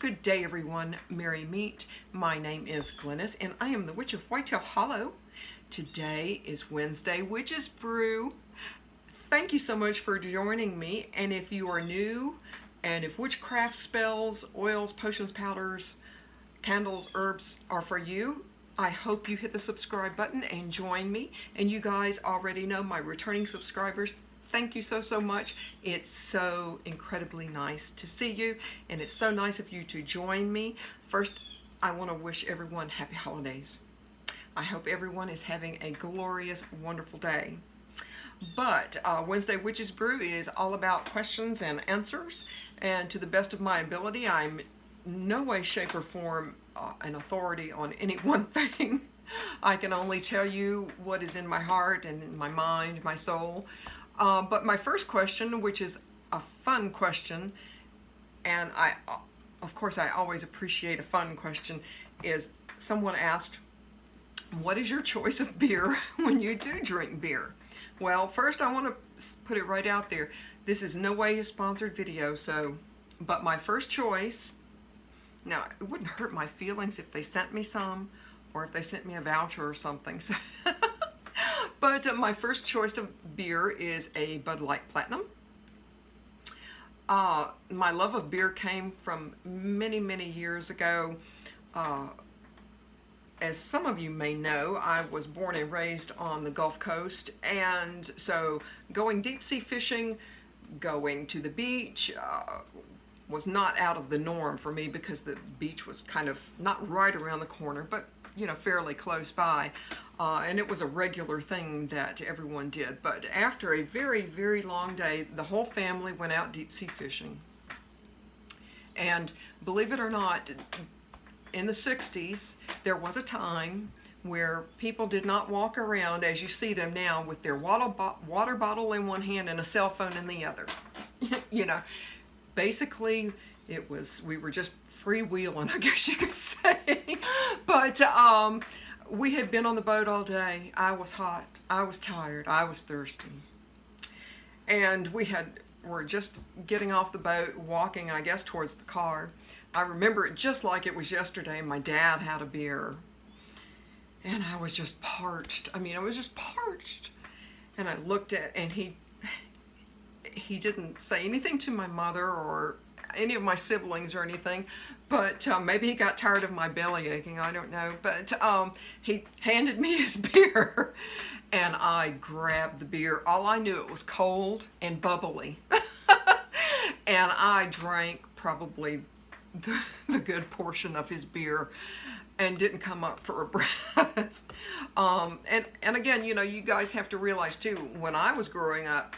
Good day, everyone. Merry meet. My name is Glennis, and I am the Witch of Whitetail Hollow. Today is Wednesday, Witch's Brew. Thank you so much for joining me. And if you are new, and if witchcraft spells, oils, potions, powders, candles, herbs are for you, I hope you hit the subscribe button and join me. And you guys already know, my returning subscribers, thank you so much. It's so incredibly nice to see you, and it's so nice of you to join me. First, I want to wish everyone happy holidays. I hope everyone is having a glorious, wonderful day. But Wednesday Witch's Brew is all about questions and answers, and to the best of my ability, I'm no way, shape, or form an authority on any one thing. I can only tell you what is in my heart and in my mind, my soul. But my first question, which is a fun question, and of course I always appreciate a fun question, is someone asked, what is your choice of beer when you do drink beer? Well, first I want to put it right out there. This is no way a sponsored video, but my first choice, now it wouldn't hurt my feelings if they sent me some, or if they sent me a voucher or something. So but my first choice of beer is a Bud Light Platinum. My love of beer came from many years ago. As some of you may know, I was born and raised on the Gulf Coast, and so going deep sea fishing, going to the beach, was not out of the norm for me, because the beach was kind of not right around the corner, but fairly close by. And it was a regular thing that everyone did. But after a very long day, the whole family went out deep sea fishing. And believe it or not, in the 60s, there was a time where people did not walk around as you see them now with their water bottle in one hand and a cell phone in the other. Basically, we were just freewheeling, I guess you could say. But we had been on the boat all day. I was hot, I was tired, I was thirsty. And we're just getting off the boat, walking, I guess, towards the car. I remember it just like it was yesterday. My dad had a beer, and I was just parched. I was just parched. And I looked and he didn't say anything to my mother or any of my siblings or anything, but maybe he got tired of my belly aching, I don't know. But he handed me his beer, and I grabbed the beer. All I knew, it was cold and bubbly. And I drank probably the good portion of his beer and didn't come up for a breath. And again, you guys have to realize too, when I was growing up,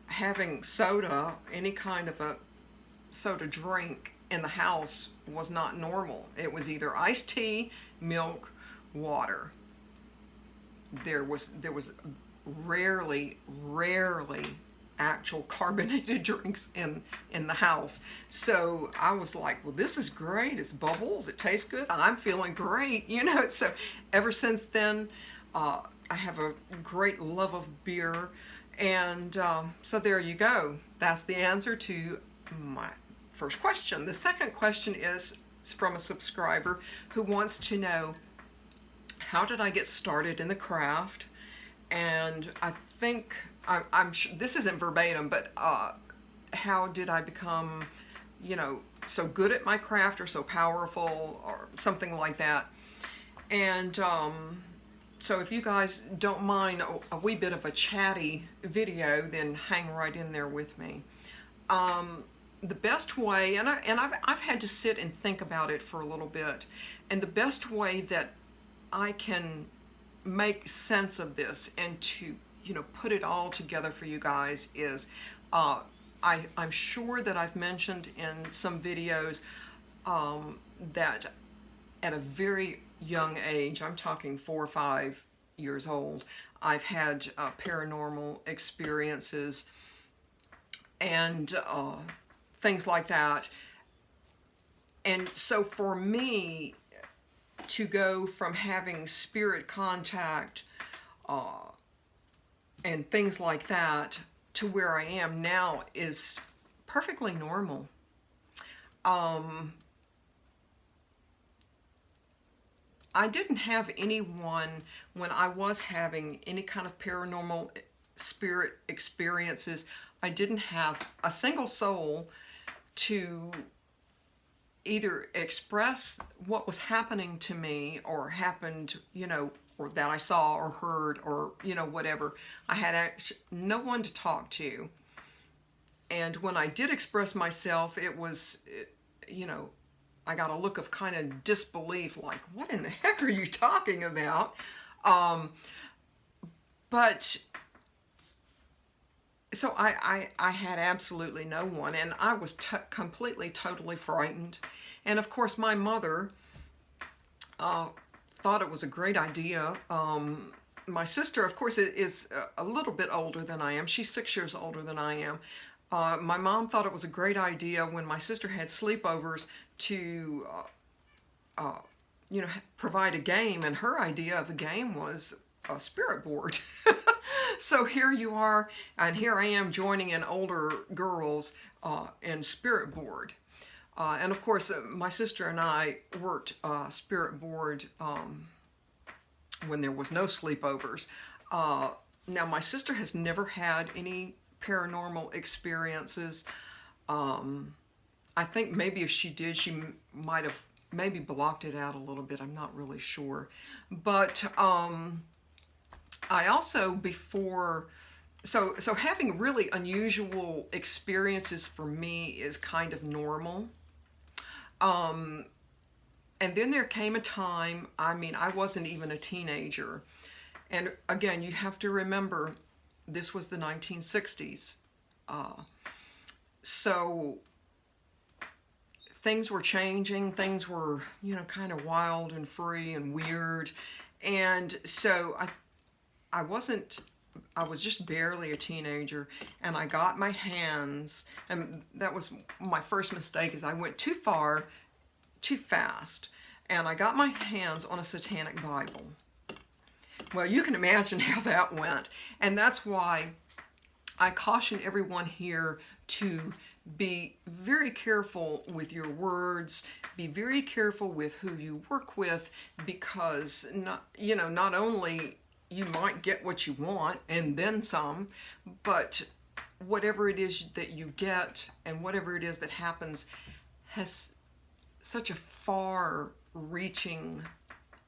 having soda, any kind of a soda drink in the house was not normal. It was either iced tea, milk, water. There was rarely actual carbonated drinks in the house. So I was like, well, this is great. It's bubbles. It tastes good. I'm feeling great, So ever since then, I have a great love of beer. And so there you go. That's the answer to my first question. The second question is from a subscriber who wants to know, how did I get started in the craft? And I think, I'm sure, this isn't verbatim, but how did I become, so good at my craft, or so powerful, or something like that. And so if you guys don't mind a wee bit of a chatty video, then hang right in there with me. The best way, and I've had to sit and think about it for a little bit, and the best way that I can make sense of this and to put it all together for you guys is, I'm sure that I've mentioned in some videos that at a very young age, I'm talking 4 or 5 years old, I've had paranormal experiences and things like that. And so for me to go from having spirit contact and things like that to where I am now is perfectly normal. I didn't have anyone when I was having any kind of paranormal spirit experiences. I didn't have a single soul to either express what was happening to me or happened, or that I saw or heard or, whatever. I had no one to talk to. And when I did express myself, it was, I got a look of kind of disbelief, like, what in the heck are you talking about? But so I had absolutely no one, and I was completely, totally frightened. And of course, my mother thought it was a great idea. My sister, of course, is a little bit older than I am. She's 6 years older than I am. My mom thought it was a great idea when my sister had sleepovers to, provide a game, and her idea of a game was a spirit board. So here you are, and here I am joining in older girls in spirit board. And of course, my sister and I worked spirit board when there was no sleepovers. Now, my sister has never had any paranormal experiences. I think maybe if she did, she might have maybe blocked it out a little bit. I'm not really sure. But I also, so having really unusual experiences for me is kind of normal. And then there came a time, I wasn't even a teenager. And again, you have to remember, this was the 1960s. So things were changing. Things were, kind of wild and free and weird. And so I was just barely a teenager, and I got my hands, and that was my first mistake, is I went too far, too fast, and I got my hands on a satanic Bible. Well, you can imagine how that went, and that's why I caution everyone here to be very careful with your words, be very careful with who you work with, because not only you might get what you want and then some, but whatever it is that you get and whatever it is that happens has such a far-reaching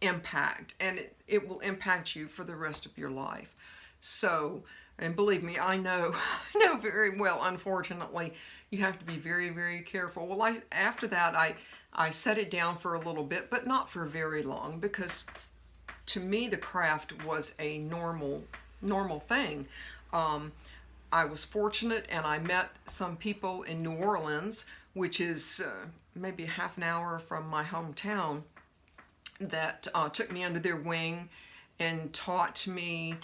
impact, and it will impact you for the rest of your life. So, and believe me, I know very well, unfortunately, you have to be very, very careful. Well, after that, I set it down for a little bit, but not for very long, because to me, the craft was a normal thing. I was fortunate, and I met some people in New Orleans, which is maybe half an hour from my hometown, that took me under their wing and taught me.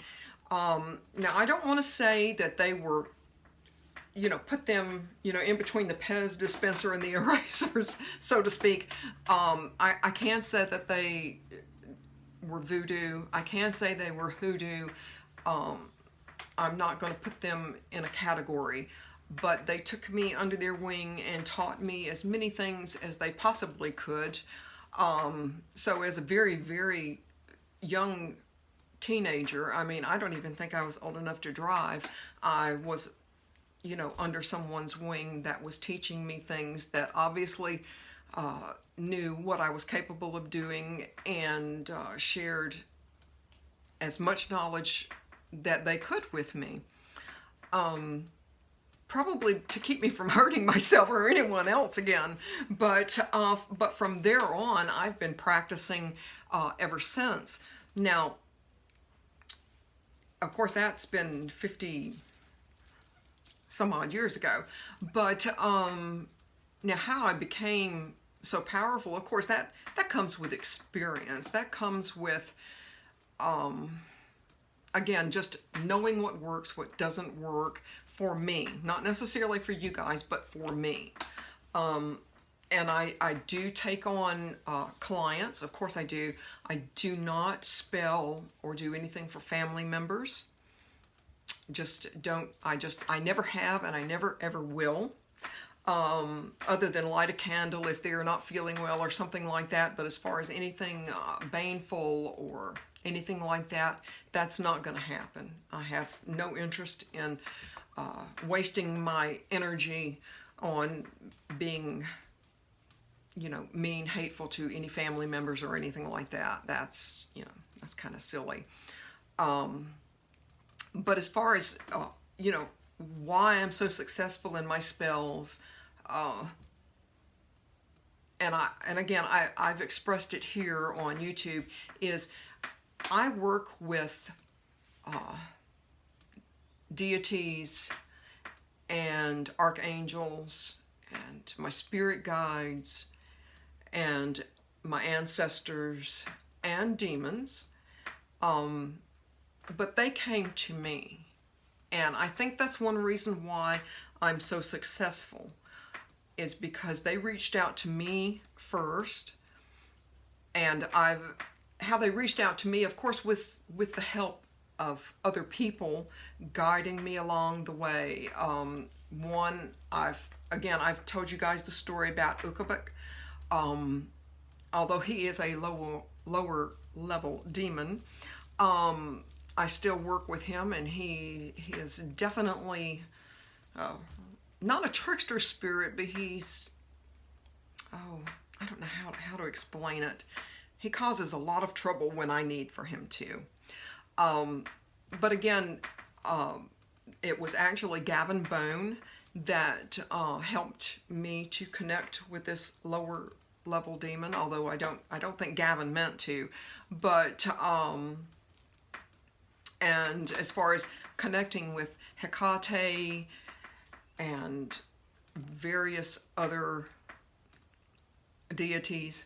Now, I don't want to say that they were, put them, in between the Pez dispenser and the erasers, so to speak. I can't say that they were voodoo. I can say they were hoodoo. I'm not going to put them in a category, but they took me under their wing and taught me as many things as they possibly could. So as a very, very young teenager, I don't even think I was old enough to drive. I was, under someone's wing that was teaching me things that obviously knew what I was capable of doing, and shared as much knowledge that they could with me. Probably to keep me from hurting myself or anyone else again. But from there on, I've been practicing ever since. Now, of course, that's been 50 some odd years ago. But now, how I became so powerful, of course, that comes with experience. That comes with, again, just knowing what works, what doesn't work for me. Not necessarily for you guys, but for me. And I do take on clients. Of course I do. I do not spell or do anything for family members. I never have, and I never ever will. other than light a candle if they're not feeling well or something like that. But as far as anything baneful or anything like that, that's not going to happen. I have no interest in wasting my energy on being, mean, hateful to any family members or anything like that. That's, that's kind of silly. But as far as, why I'm so successful in my spells, and again, I've expressed it here on YouTube, is I work with deities and archangels and my spirit guides and my ancestors and demons, but they came to me. And I think that's one reason why I'm so successful, is because they reached out to me first. And how they reached out to me, of course, with the help of other people guiding me along the way. I've told you guys the story about Ukabuk. Although he is a lower level demon, I still work with him, and he is definitely not a trickster spirit, but he's, I don't know how to explain it. He causes a lot of trouble when I need for him to. But again, it was actually Gavin Bone that helped me to connect with this lower level demon, although I don't think Gavin meant to. But and as far as connecting with Hecate and various other deities,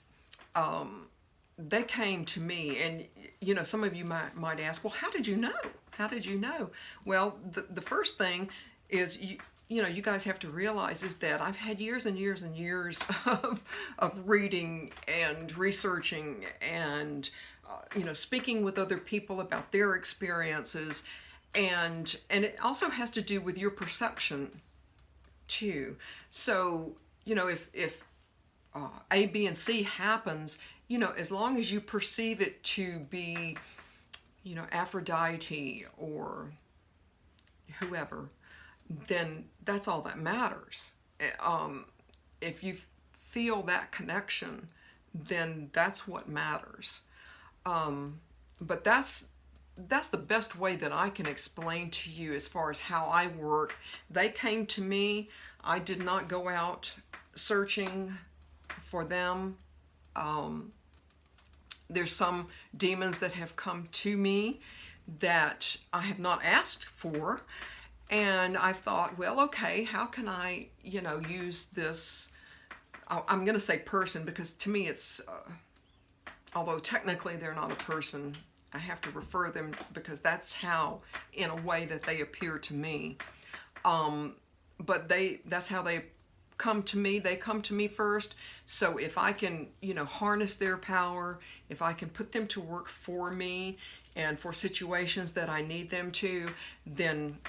they came to me. And some of you might ask, well, how did you know? How did you know? Well, the first thing is, you guys have to realize is that I've had years and years and years of reading and researching and speaking with other people about their experiences, and it also has to do with your perception too. So if A, B, and C happens, as long as you perceive it to be, Aphrodite or whoever, then that's all that matters. If you feel that connection, then that's what matters. But that's the best way that I can explain to you as far as how I work. They came to me. I did not go out searching for them. There's some demons that have come to me that I have not asked for. And I thought, well, okay, how can I, use this? I'm going to say person, because to me it's, although technically they're not a person, I have to refer them because that's how, in a way, that they appear to me. But that's how they come to me. They come to me first. So if I can, harness their power, if I can put them to work for me and for situations that I need them to, then,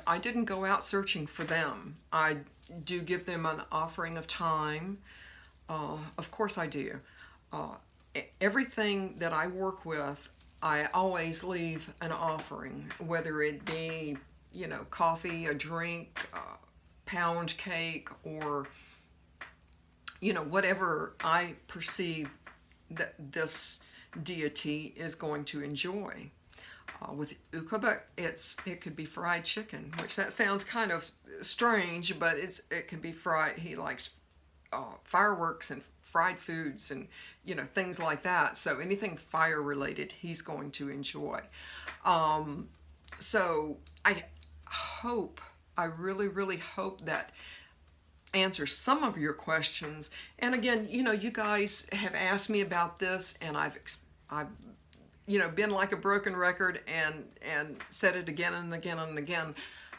I didn't go out searching for them. I do give them an offering of time. Of course I do. Everything that I work with, I always leave an offering, whether it be, coffee, a drink, pound cake, or, whatever I perceive that this deity is going to enjoy. With Ukabuk, it could be fried chicken, which that sounds kind of strange, but it could be fried. He likes fireworks and fried foods and things like that. So anything fire related, he's going to enjoy. So I really, really hope that answers some of your questions. And again, you guys have asked me about this, and I've been like a broken record and said it again and again and again.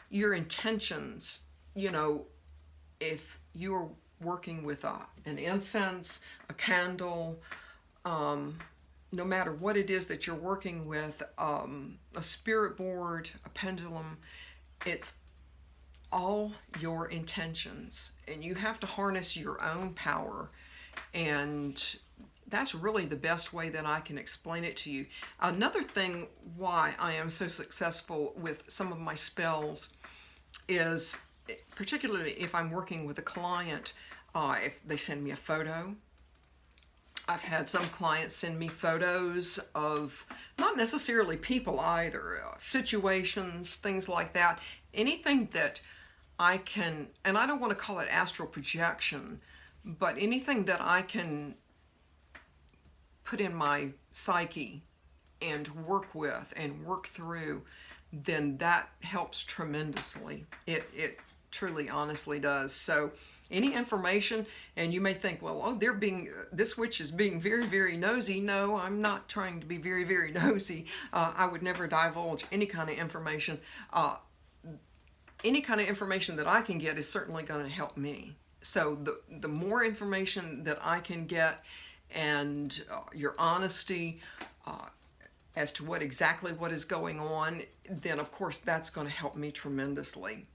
Your intentions, if you're working with an incense, a candle, no matter what it is that you're working with, a spirit board, a pendulum, it's all your intentions, and you have to harness your own power. And that's really the best way that I can explain it to you. Another thing why I am so successful with some of my spells is, particularly if I'm working with a client, if they send me a photo. I've had some clients send me photos of not necessarily people either, situations, things like that. Anything that I can, and I don't want to call it astral projection, but anything that I can put in my psyche and work with and work through, then that helps tremendously. It truly, honestly does. So any information, and you may think, well, oh, this witch is being very, very nosy. No, I'm not trying to be very, very nosy. I would never divulge any kind of information. Any kind of information that I can get is certainly going to help me. So the more information that I can get, and your honesty as to what is going on, then of course that's going to help me tremendously.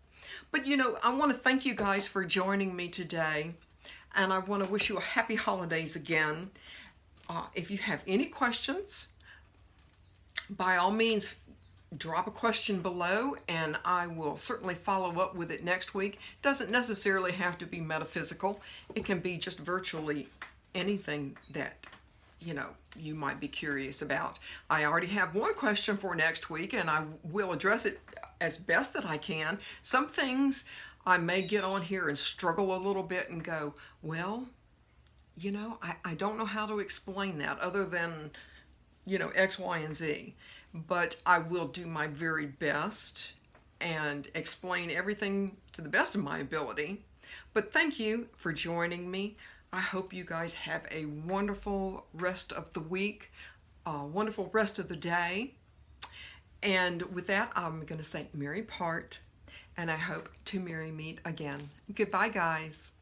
But I want to thank you guys for joining me today, and I want to wish you a happy holidays again. If you have any questions, by all means, drop a question below, and I will certainly follow up with it next week. It doesn't necessarily have to be metaphysical. It can be just virtually anything that you might be curious about. I already have one question for next week, and I will address it as best that I can. Some things I may get on here and struggle a little bit and go, well, I don't know how to explain that other than, X, Y, and Z. But I will do my very best and explain everything to the best of my ability. But thank you for joining me. I hope you guys have a wonderful rest of the week, a wonderful rest of the day. And with that, I'm going to say merry part, and I hope to merry meet again. Goodbye, guys.